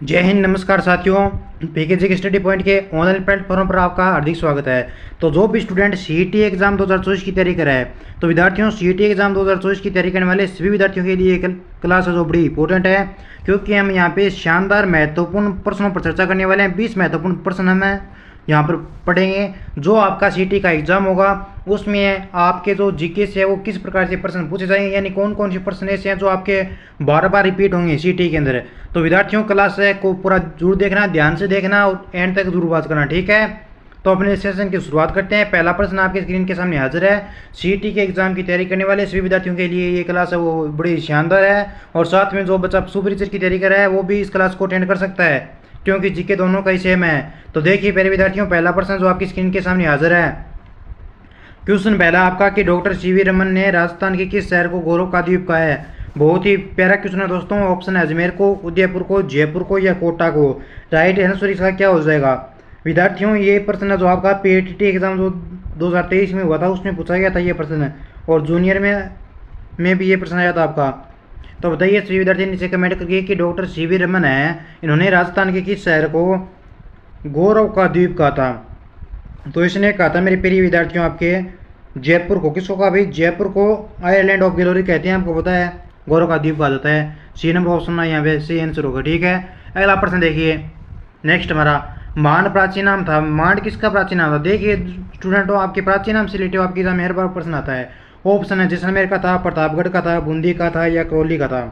जय हिंद, नमस्कार साथियों। पीकेजी के स्टडी पॉइंट के ऑनलाइन प्लेटफॉर्म पर आपका हार्दिक स्वागत है। तो जो भी स्टूडेंट सीईटी एग्जाम 2024 की तैयारी कर रहा है, तो विद्यार्थियों सीईटी एग्जाम 2024 की तैयारी करने वाले सभी विद्यार्थियों के लिए क्लास है जो बड़ी इंपॉर्टेंट है, क्योंकि हम यहाँ पे शानदार महत्वपूर्ण प्रश्नों पर चर्चा करने वाले हैं। 20 महत्वपूर्ण प्रश्न हमें यहाँ पर पढ़ेंगे। जो आपका सीईटी का एग्जाम होगा उसमें आपके जो जीके से है वो किस प्रकार से प्रश्न पूछे जाएंगे, यानी कौन कौन से प्रश्न ऐसे हैं जो आपके बार बार रिपीट होंगे सीईटी के अंदर। तो विद्यार्थियों क्लास को पूरा जरूर देखना, ध्यान से देखना और एंड तक जरूर बात करना, ठीक है। तो अपने सेशन की शुरुआत करते हैं। पहला प्रश्न आपके स्क्रीन के सामने हाजिर है। सीईटी के एग्जाम की तैयारी करने वाले सभी विद्यार्थियों के लिए ये क्लास है वो बड़ी शानदार है, और साथ में जो बच्चा सुपरीचर की तैयारी कर रहा है वो भी इस क्लास को अटेंड कर सकता है, क्योंकि जीके दोनों का ही सेम है। तो देखिए पहले विद्यार्थियों, पहला प्रश्न जो आपकी स्क्रीन के सामने हाजिर है। क्वेश्चन पहला आपका कि डॉक्टर सीवी रमन ने राजस्थान के किस शहर को गौरव का द्वीप कहा है। बहुत ही प्यारा क्वेश्चन है दोस्तों। ऑप्शन है अजमेर को, उदयपुर को, जयपुर को या कोटा को। राइट आंसर इसका क्या हो जाएगा विद्यार्थियों? ये प्रश्न है जो आपका पीएटीटी एग्जाम जो 2023 में हुआ था उसमें पूछा गया था ये प्रश्न, और जूनियर में भी ये प्रश्न आया था आपका। तो बताइए सभी विद्यार्थी नीचे कमेंट करके कि डॉक्टर सीवी रमन है, इन्होंने राजस्थान के किस शहर को गौरव का द्वीप कहा था। तो इसने कहा था मेरे प्रिय विद्यार्थियों आपके जयपुर को। किसको कहा भाई? जयपुर को आयरलैंड ऑफ ग्लोरी कहते हैं, आपको पता है, गौरव का द्वीप कहा जाता है। सी नंबर ऑप्शन ना यहाँ पे सही आंसर होगा, ठीक है। अगला प्रश्न देखिए नेक्स्ट हमारा, मांड प्राचीन नाम था। मांड किसका प्राचीन नाम था? देखिए स्टूडेंटों, आपके प्राचीन नाम से रिलेटिव आपके एग्जाम में हर बार प्रश्न आता है। ऑप्शन है जैसलमेर का था, प्रतापगढ़ का था, बूंदी का था या करौली का था।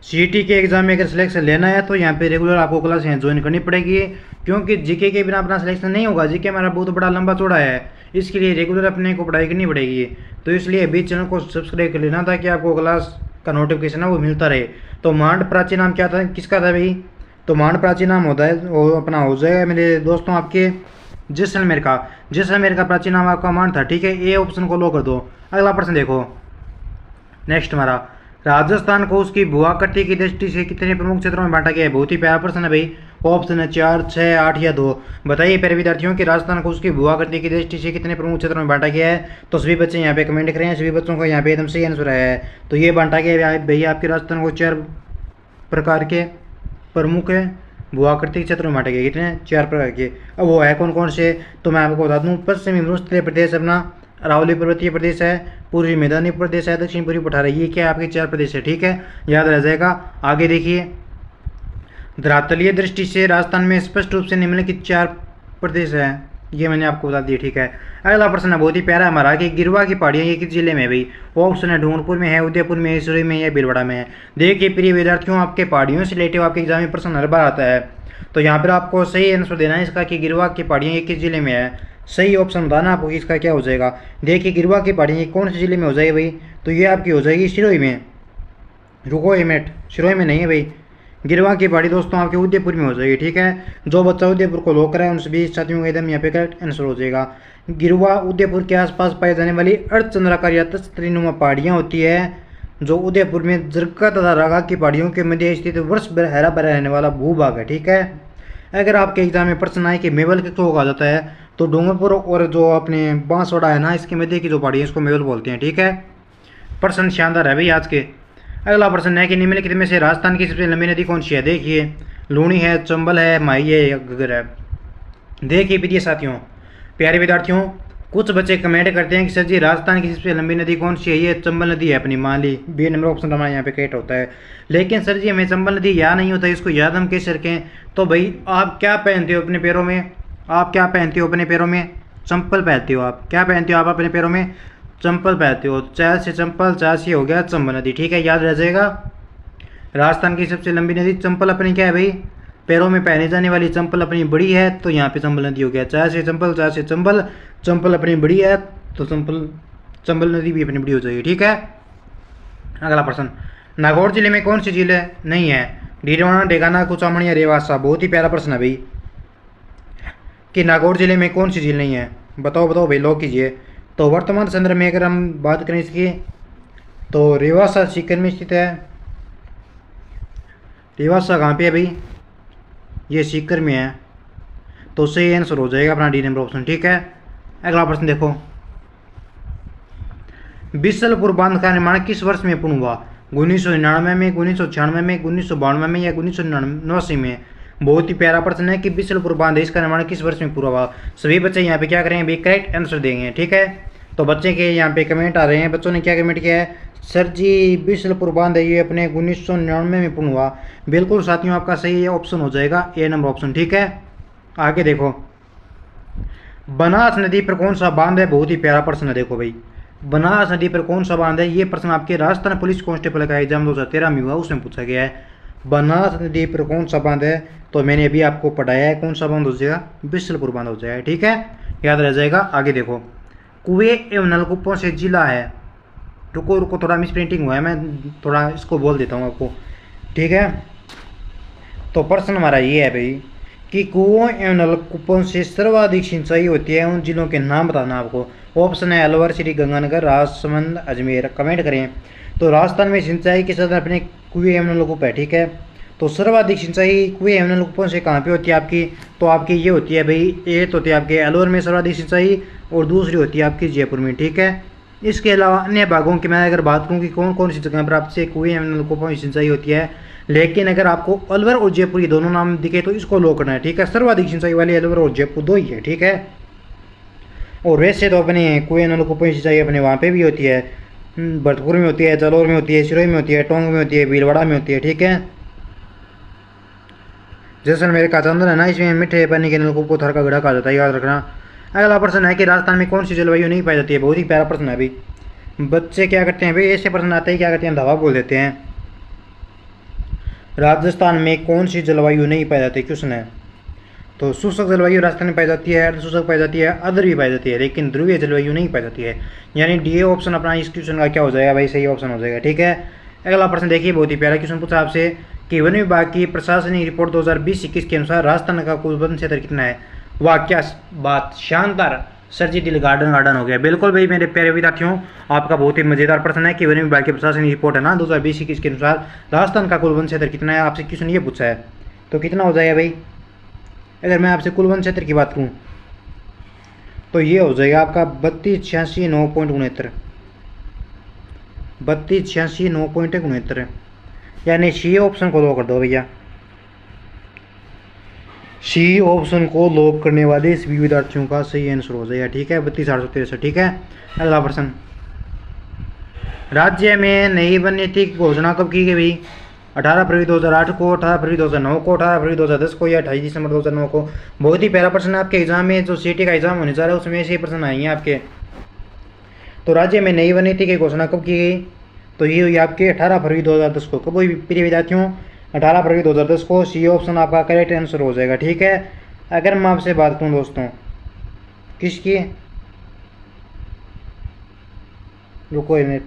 सीईटी के एग्जाम में अगर सिलेक्शन लेना है तो यहाँ पे रेगुलर आपको क्लास यहाँ ज्वाइन करनी पड़ेगी, क्योंकि जीके के बिना अपना सिलेक्शन नहीं होगा। जीके हमारा बहुत बड़ा लंबा चौड़ा है, इसके लिए रेगुलर अपने को पढ़ाई करनी पड़ेगी। तो इसलिए अभी चैनल को सब्सक्राइब कर लेना ताकि आपको क्लास का नोटिफिकेशन है वो मिलता रहे। तो मांड प्राचीन नाम क्या था, किसका था भाई? तो मांड प्राचीन नाम होता है वो अपना हो जाएगा मेरे दोस्तों आपके जैसलमेर का। जैसलमेर का प्राचीन नाम आपका मांड था, ठीक है। ए ऑप्शन को लो कर दो। अगला प्रश्न देखो नेक्स्ट हमारा, राजस्थान को उसकी भूआकृति की दृष्टि से कितने प्रमुख क्षेत्रों में बांटा गया है। बहुत ही प्यारा प्रश्न है भाई। ऑप्शन है 4, 6, 8 या 2। बताइए प्यारे विद्यार्थियों कि राजस्थान को उसकी भूआकृति की दृष्टि से कितने प्रमुख क्षेत्रों में बांटा गया है। तो सभी बच्चे यहाँ पे कमेंट करें, सभी बच्चों को यहाँ पे एकदम सही आंसर आया है। तो ये बांटा गया है भैया आपके राजस्थान को 4 प्रकार के प्रमुख भूआकृतिक क्षेत्रों में बांटा गया। कितने? 4 प्रकार के। अब वो है कौन कौन से, तो मैं आपको बता दूँ। पश्चिमी मरुस्थलीय प्रदेश अपना अरावली पर्वतीय प्रदेश है, पूर्वी मैदानी प्रदेश है, दक्षिण पूर्वी पठार है। ये क्या आपके 4 प्रदेश है, ठीक है, याद रह जाएगा। आगे देखिए, धरातलीय दृष्टि से राजस्थान में स्पष्ट रूप से निम्नलिखित 4 प्रदेश है, ये मैंने आपको बता दिया, ठीक है। अगला प्रश्न है बहुत ही प्यारा हमारा कि गिरवा की पहाड़ियाँ ये किस जिले में है भाई? ऑप्शन है डूंगरपुर में है, उदयपुर में है, सिरोही में या भीलवाड़ा में है। देखिए प्रिय विद्यार्थियों, आपके पहाड़ियों से रिलेटिव आपके एग्जाम में प्रश्न हर बार आता है, तो यहाँ पर आपको सही आंसर देना है इसका कि गिरवा की पहाड़ियाँ ये किस जिले में है। सही ऑप्शन बताना आपको इसका क्या हो जाएगा। देखिए गिरवा की पहाड़ियाँ कौन से जिले में हो जाएगी भाई? तो ये आपकी हो जाएगी सिरोही में। रुको ए मिनट, सिरोही में नहीं है भाई, गिरवा की पहाड़ी दोस्तों आपके उदयपुर में हो जाएगी, ठीक है। जो बच्चा उदयपुर को लो कर है उन सभी साथियों को एकदम यहाँ पे करेक्ट आंसर हो जाएगा। गिरवा उदयपुर के आसपास पाई जाने वाली अर्धचंद्राकार या तस्तरीनुमा पहाड़ियाँ होती है, जो उदयपुर में जरका तथा रागा की पहाड़ियों के मध्य स्थित वर्ष भर हरा भरा रहने वाला भूभाग है, ठीक है। अगर आपके एग्जाम में प्रश्न आए कि मेवल किसको कहा जाता है, तो डूंगरपुर और जो अपने बांसवाड़ा है ना, इसके मध्य की जो पहाड़ी है इसको मेवल बोलते हैं, ठीक है। प्रश्न शानदार है भाई आज के। अगला प्रश्न है कि निम्नलिखित में से राजस्थान की सबसे लंबी नदी कौन सी है। देखिए लूणी है, चंबल है, माही है या घग्गर है। देखिए प्रिय साथियों, प्यारे विद्यार्थियों, कुछ बच्चे कमेंट करते हैं कि सर जी राजस्थान की सबसे लंबी नदी कौन सी है। ये चंबल नदी है अपनी, मान ली बी नंबर ऑप्शन हमारे यहाँ पे करेक्ट होता है। लेकिन सर जी हमें चंबल नदी याद नहीं होता, इसको याद हम कैसे रखें? तो भाई आप क्या पहनते हो अपने पैरों में? आप क्या पहनते हो अपने पैरों में? चंपल पहनते हो। आप क्या पहनते हो? आप अपने पैरों में चंपल पहनते हो। चार से चंपल, चार से हो गया चंबल नदी, ठीक है, याद रह जाएगा। राजस्थान की सबसे लंबी नदी चंपल अपनी क्या है भाई? पैरों में पहने जाने वाली चंपल अपनी बड़ी है, तो यहाँ पे चंबल नदी हो गया। चार से चंपल, चार से चंबल, चंपल अपनी बड़ी है तो चंबल नदी भी अपनी बड़ी हो जाएगी, ठीक है। अगला प्रश्न, नागौर जिले में कौन सी झील है? नहीं है। डीडवाना, डेगाना, कुचामण या रेवासा। बहुत ही प्यारा प्रश्न है भाई कि नागौर जिले में कौन सी झील नहीं है। बताओ बताओ भाई, लॉक कीजिए। तो वर्तमान संदर्भ में अगर हम बात करें इसकी, तो रेवासा सीकर में स्थित है। रेवासा कहाँ पे है भाई? ये सीकर में है, तो सही आंसर हो जाएगा अपना डी नंबर ऑप्शन, ठीक है। अगला प्रश्न देखो, बिसलपुर बांध का निर्माण किस वर्ष में पूर्ण हुआ? 1999 में, 1996 में, 1992 में या 1989 में। बहुत ही प्यारा प्रश्न है कि बिसलपुर बांध है, इसका निर्माण किस वर्ष में पूरा हुआ। सभी बच्चे यहाँ पे क्या करेंगे भाई, करेक्ट आंसर देंगे। ठीक है, तो बच्चे के यहाँ पे कमेंट आ रहे हैं, बच्चों ने क्या कमेंट किया है, सर जी बिसलपुर बांध है ये अपने 1999 में पूर्ण हुआ। बिल्कुल साथियों, आपका सही ऑप्शन हो जाएगा ए नंबर ऑप्शन। ठीक है, आगे देखो, बनास नदी पर कौन सा बांध है। बहुत ही प्यारा प्रश्न है, देखो भाई, बनास नदी पर कौन सा बांध है। ये प्रश्न आपके राजस्थान पुलिस कांस्टेबल का एग्जाम 2013 में हुआ, उसमें पूछा गया है। बनास नदी पर कौन सा बांध है, तो मैंने अभी आपको पढ़ाया है, कौन सा बांध हो जाएगा, बिसलपुर बांध हो जाएगा। ठीक है, याद रह जाएगा। आगे देखो, कुएं एवं नलकूपों से जिला है। रुको रुको, थोड़ा मिस प्रिंटिंग हुआ है, मैं थोड़ा इसको बोल देता हूँ आपको। ठीक है, तो प्रश्न हमारा ये है भाई कि कुओं एवं नलकूपों से सर्वाधिक सिंचाई होती है, उन जिलों के नाम बताना आपको। ऑप्शन है अलवर, श्री गंगानगर, राजसमंद, अजमेर। कमेंट करें। तो राजस्थान में सिंचाई के साधन अपने कुएं एवं नलकूप है। ठीक है, तो सर्वाधिक सिंचाई कुएं एवं नलकूपों से कहाँ पे होती है आपकी, तो आपकी ये होती है भाई, एक होती है आपके अलवर में सर्वाधिक सिंचाई, और दूसरी होती है आपकी जयपुर में। ठीक है, इसके अलावा अन्य भागों की मैं अगर बात करूँ कि कौन कौन सी जगह पर आपसे कुएं एवं नलकूपों की सिंचाई होती है, लेकिन अगर आपको अलवर और जयपुर ये दोनों नाम दिखे तो इसको लो करना है। ठीक है, सर्वाधिक सिंचाई वाली अलवर और जयपुर दो ही है। ठीक है, और वैसे तो अपने कुएं नलकूपों की सिंचाई अपने वहाँ पे भी होती है, भरतपुर में होती है, जालौर में होती है, सिरोही में होती है, टोंक में होती है, भीलवाड़ा में होती है। ठीक है, जैसलमेर का चंदन है ना, इसमें मीठे पानी के नलकूप को थर का गढ़ा कहा जाता है, याद रखना। अगला प्रश्न है कि राजस्थान में कौन सी जलवायु नहीं पाई जाती है। बहुत ही प्यारा प्रश्न है। अभी बच्चे क्या करते हैं भाई, ऐसे प्रश्न आते हैं क्या करते हैं, धावा बोल देते हैं। राजस्थान में कौन सी जलवायु नहीं पाई जाती, क्वेश्चन है। तो शुष्क जलवायु राजस्थान में पाई जाती है, अर्धशुष्क पाई जाती है, अदर भी पाई जाती है, लेकिन ध्रुवीय जलवायु नहीं पाई जाती है। यानी डी ऑप्शन अपना इस क्वेश्चन का क्या हो जाएगा भाई, सही ऑप्शन हो जाएगा। ठीक है, अगला प्रश्न देखिए, बहुत ही प्यारा क्वेश्चन पूछा आपसे कि वन विभाग की प्रशासनिक रिपोर्ट 2020-21 के अनुसार राजस्थान का कुल वन क्षेत्र कितना है। वाह क्या बात, शानदार सर जी, दिल गार्डन हो गया। बिल्कुल भाई मेरे प्यारे विद्यार्थियों, आपका बहुत ही मजेदार प्रश्न है कि वन विभाग की प्रशासनिक रिपोर्ट है ना 2020-21 के अनुसार राजस्थान का कुल वन क्षेत्र कितना है। आपसे क्वेश्चन ये पूछा है, तो कितना हो जाएगा भाई। अगर मैं आपसे कुल वन क्षेत्र की बात करूँ तो ये हो जाएगा आपका 3286,9.69, 3286,9.69, यानी सी ऑप्शन को लो कर दो भैया। सी ऑप्शन को लॉक करने वाले सभी विद्यार्थियों का सही आंसर हो जाएगा। ठीक है, 32,863। ठीक है, अगला प्रश्न, राज्य में नई वन नीति की घोषणा कब की गई भाई। 18 फरवरी 2008 को, 18 फरवरी 2009 को, 18 फरवरी 2010 को, या 28 दिसंबर 2009 को। बहुत ही प्यारा प्रश्न है आपके एग्जाम में, जो सीटी का एग्जाम होने जा रहा है उसमें ऐसे प्रश्न आएंगे आपके। तो राज्य में नई वन नीति की घोषणा कब की गई, तो ये हुई आपके 18 फरवरी 2010 को। कब हुई प्रिय विद्यार्थियों, 18 फरवरी 2010 को। सी ऑप्शन आपका करेक्ट आंसर हो जाएगा। ठीक है, अगर मैं आपसे बात करूं दोस्तों किसकी, रुको एक मिनट,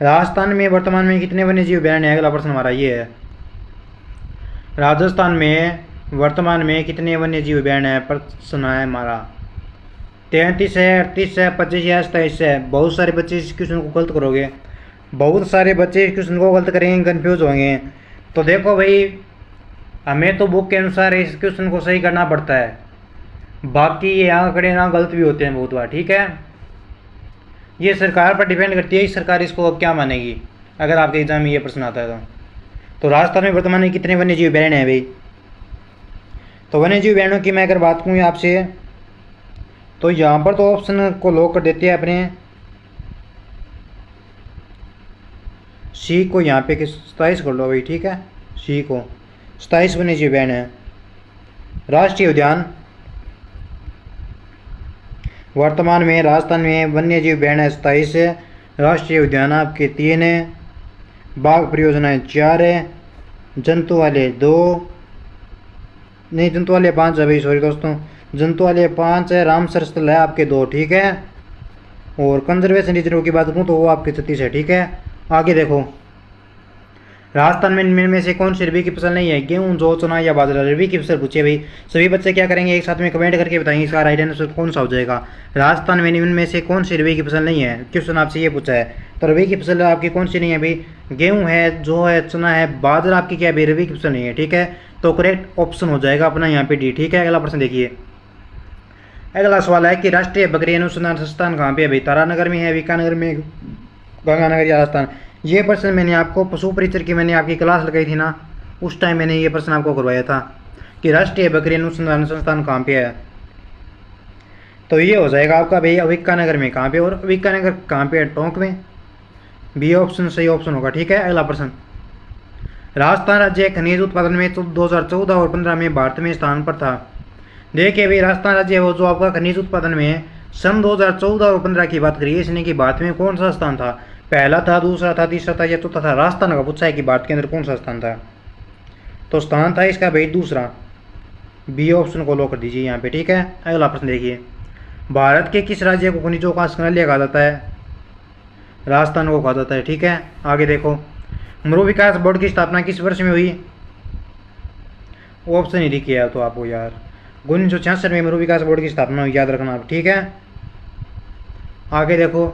राजस्थान में वर्तमान में कितने वन्यजीव अभयारण्य है। अगला प्रश्न हमारा ये है, राजस्थान में वर्तमान में कितने वन्यजीव अभयारण्य है। प्रश्न है हमारा 33 है, 38 है, 25 है, 27 है। बहुत सारे बच्चे इस क्वेश्चन को गलत करोगे, बहुत सारे बच्चे इस क्वेश्चन को गलत करेंगे, कंफ्यूज होंगे। तो देखो भाई, हमें तो बुक के अनुसार इस क्वेश्चन को सही करना पड़ता है, बाकी ये आंकड़े ना गलत भी होते हैं बहुत बार। ठीक है, ये सरकार पर डिपेंड करती है, सरकार इसको अब क्या मानेगी अगर आपके एग्जाम में ये प्रश्न आता है तो राजस्थान में वर्तमान में कितने वन्यजीव अभयारण्य है भाई। तो वन्यजीव अभयारण्यों की मैं अगर बात करूँ आपसे, तो यहाँ पर तो ऑप्शन को लॉक कर देते हैं अपने सी को, यहाँ पे 27 कर लो भाई। ठीक है, सी को 27 वन्यजीव अभयारण्य है। राष्ट्रीय उद्यान, वर्तमान में राजस्थान में वन्यजीव अभयारण्य 27 है, राष्ट्रीय उद्यान आपके 3 है, बाघ परियोजनाएं 4 है, जंतु वाले 2 नहीं, जंतु वाले 5 है भाई, सॉरी दोस्तों, जंतु वाले 5 है, रामसर स्थल है आपके 2। ठीक है, और कंजर्वेशन रिजर्व की बात करूँ तो वो आपके 36 है। ठीक है, आगे देखो, राजस्थान में इनमें से कौन सी रबी की फसल नहीं है। गेहूं, जौ, चना या बाजरा रबी की फसल पूछे भाई। सभी बच्चे क्या करेंगे, एक साथ में कमेंट करके बताएंगे इसका राइट आंसर कौन सा हो जाएगा। राजस्थान में इनमें से कौन सी रबी की फसल नहीं है, क्वेश्चन आपसे ये पूछा है। तो रबी की फसल आपकी कौन सी नहीं है भाई, गेहूँ है, जौ है, चना है, बाजरा आपकी क्या है भाई, रबी की फसल नहीं है। ठीक है, तो करेक्ट ऑप्शन हो जाएगा अपना यहाँ पे डी। ठीक है, अगला प्रश्न देखिए, अगला सवाल है कि राष्ट्रीय बकरी अनुसंधान संस्थान कहाँ पे है भाई। तारानगर में है, बीकानेर में, गंगानगर या राजस्थान। ये प्रश्न मैंने आपको पशु परिचर की मैंने आपकी क्लास लगाई थी ना, उस टाइम मैंने ये प्रश्न आपको करवाया था कि राष्ट्रीय बकरी अनुसंधान संस्थान कहाँ पे है। तो ये हो जाएगा आपका भैया अविक्कानगर में। कहाँ पे? और अविक्कानगर कहाँ पे है? टोंक में। बी ऑप्शन सही ऑप्शन होगा। ठीक है, अगला प्रश्न। राजस्थान राज्य खनिज उत्पादन में 2014 और 15 में भारत में स्थान पर था। देखिए भाई, राजस्थान राज्य है वो जो आपका खनिज उत्पादन में सन 2014 और 15 की बात करिए, इसने कि भारत में कौन सा स्थान था? पहला था, दूसरा था, तीसरा था या चौथा था? राजस्थान का पूछा है कि भारत के अंदर कौन सा स्थान था, तो स्थान था इसका भाई दूसरा। बी ऑप्शन को लॉक कर दीजिए यहाँ पे। ठीक है, अगला प्रश्न देखिए। भारत के किस राज्य को खनिजों का संग्रहालय कहा जाता है? राजस्थान को कहा जाता है। ठीक है, आगे देखो। मरु विकास बोर्ड की स्थापना किस वर्ष में हुई? ऑप्शन ही दिखे यार तो आपको यार। 1966 में मरु विकास बोर्ड की स्थापना हुई, याद रखना आप। ठीक है, आगे देखो।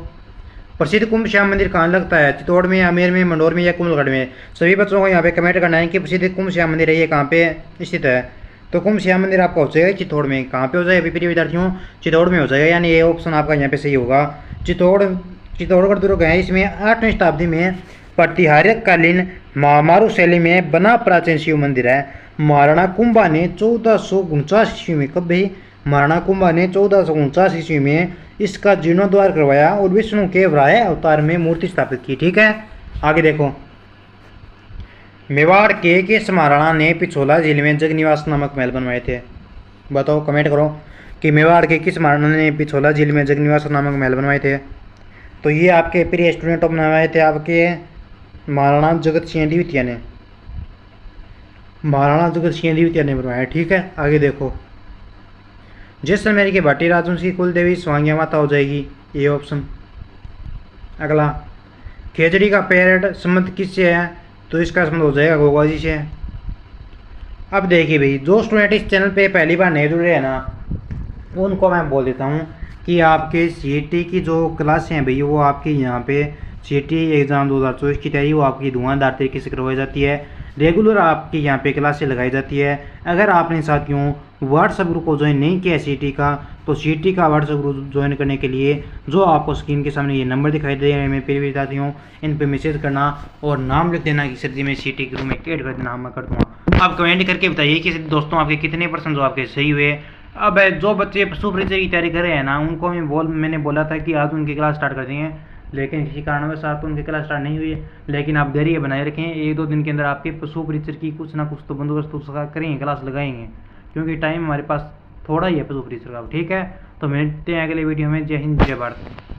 प्रसिद्ध कुंभ श्याम मंदिर कहाँ लगता है? चित्तौड़ में, आमेर में, मंडौर में या कुंभलगढ़ में? सभी बच्चों को यहाँ पे कमेंट करना है कि प्रसिद्ध कुंभ श्याम मंदिर है ये कहाँ पे स्थित है। तो कुंभ श्याम मंदिर आपका हो जाएगा चित्तौड़ में। कहाँ पे हो जाएगा प्रिय विद्यार्थियों? चित्तौड़ में हो जाएगा, यानी ये ऑप्शन आपका यहाँ पे सही होगा। चित्तौड़गढ़ दुर्ग है, इसमें 8वीं शताब्दी में प्रतिहारकालीन महामारू शैली में बना प्राचीन शिव मंदिर है। महाराणा कुंभा ने 1449 ईस्वी में, कब भी? महाराणा कुंभा ने 1449 ईस्वी में इसका जीर्णोद्धार करवाया और विष्णु के वराह अवतार में मूर्ति स्थापित की। ठीक है, आगे देखो। मेवाड़ के किस महाराणा ने पिछोला झील में जगनिवास नामक महल बनवाए थे? बताओ, कमेंट करो कि मेवाड़ के किस महाराणा ने पिछोला झील में जगनिवास नामक महल बनवाए थे। तो ये आपके प्रिय स्टूडेंट बनवाए थे आपके महाराणा जगत सिंह द्वितीय ने। महाराणा जगत सिंह द्वितीय ने बनवाया। ठीक है, आगे देखो। जैसलमेर के भाटी राजवंश की कुल देवी स्वांग्या माता हो जाएगी, ये ऑप्शन। अगला। खेजड़ी का पेड़ संबंध किससे है? तो इसका संबंध हो जाएगा गोगा जी से। अब देखिए भाई, जो स्टूडेंट इस चैनल पे पहली बार नहीं जुड़े हैं ना, उनको मैं बोल देता हूँ कि आपके सीईटी की जो क्लासें हैं भाई, वो आपकी यहाँ पे सीईटी एग्ज़ाम 2024 की तैयारी वो आपकी धुआंधार तरीके से करवाई जाती है। रेगुलर आपकी यहाँ पे क्लासें लगाई जाती है। अगर आपने साथियों व्हाट्सएप ग्रुप को ज्वाइन नहीं किया सीईटी का, तो सीईटी का व्हाट्सएप ग्रुप ज्वाइन करने के लिए जो आपको स्क्रीन के सामने ये नंबर दिखाई दे रहे हैं, मैं फिर भी साथियों इन पे मैसेज करना और नाम लिख देना कि सर जी मैं सीईटी के ग्रुप में ऐड कर देना, मैं कर दूँगा। आप कमेंट करके बताइए कि दोस्तों आपके कितने % जो आपके सही हुए। अब जो बच्चे पशु परिचय की तैयारी कर रहे हैं ना, उनको मैंने बोला था कि आज उनकी क्लास स्टार्ट कर देंगे, लेकिन किसी कारणवश तो उनकी क्लास स्टार्ट नहीं हुई है। लेकिन आप धैर्य बनाए रखें, 1-2 दिन के अंदर आपके पशु परिचय की कुछ ना कुछ तो बंदोबस्त उसका करेंगे, क्लास लगाएंगे, क्योंकि टाइम हमारे पास थोड़ा ही है पशु परिचय का। ठीक है, तो मिलते हैं अगले वीडियो में। जय हिंद, जय भारत।